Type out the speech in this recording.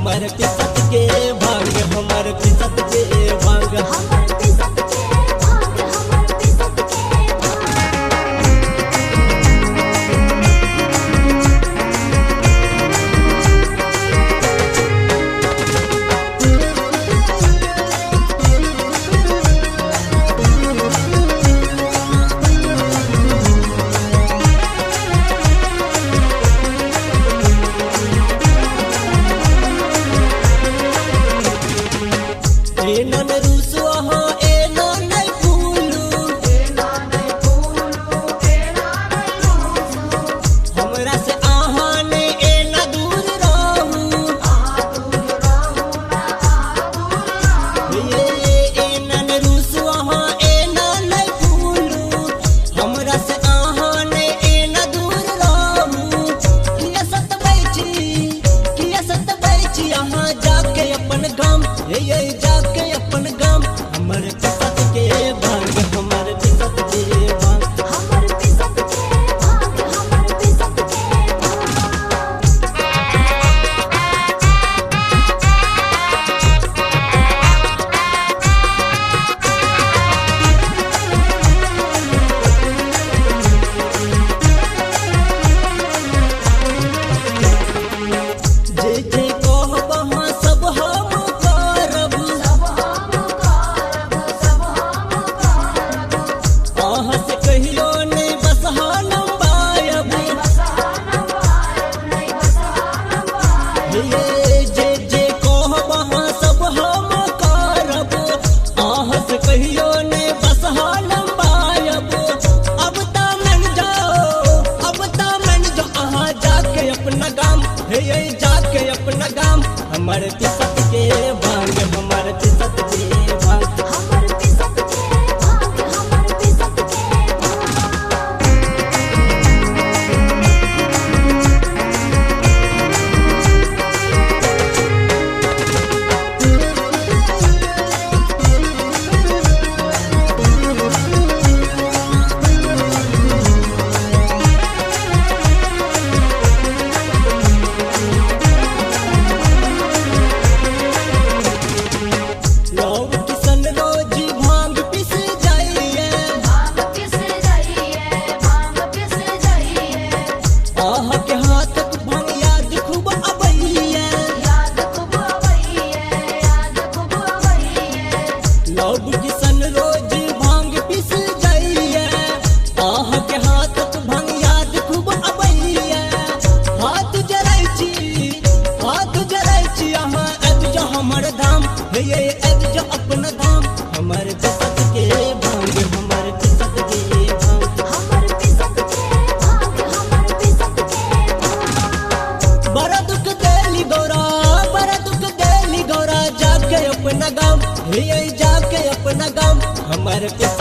हमर पिसत के भांग हमर पिसत के भांग हमर पिसत के भांग हमर पिसत के भांग एनन रूसो हो एनन फूलू हमरा से आहाने एना दूर रहू ये एनन रूसो हो एनन फूलू हमरा से आहाने एना दूर रहू किया सत बैची यहाँ जाके अपन गाम ये जाके अपन गाम हमर पिसत के भांग हमर पिसत के भांग हमर पिसत के भांग हमर पिसत के भांग जे जे कहब हाँ सब हम करब अहाँ से कहियो नहीं बस हम बायब ये जे जे कहब हाँ सब हम करब अहाँ से कहियो नहीं बस हम बायब अब ता मन जाओ अहाँ जाके अपना गाम हे जाके अपना गाम हमर पिसत के भांग हमर पिसत के भांग हमर पिसत के भांग हमर पिसत के भांग लव किसन रोजी भांग पिस जाइए भांग पिस जाइए भांग पिस जाइए आह के हाथक भांग याद खूब अबैया याद खूब आइए याद खूब आइए लव किसन रोजी भांग पिस जाइए आह के हाथक भांग याद खूब अबैया हाथ जराई छी अहाँ अब जो हमर धाम हे ये अब जो अपन धाम हमर पिसत के भांग हमर पिसत के भांग हमर पिसत के भांग हमर पिसत के भांग बड़ा दुख देली गौरा जाके अपना गाँव हे जाके अपना गाँव हमर पिसत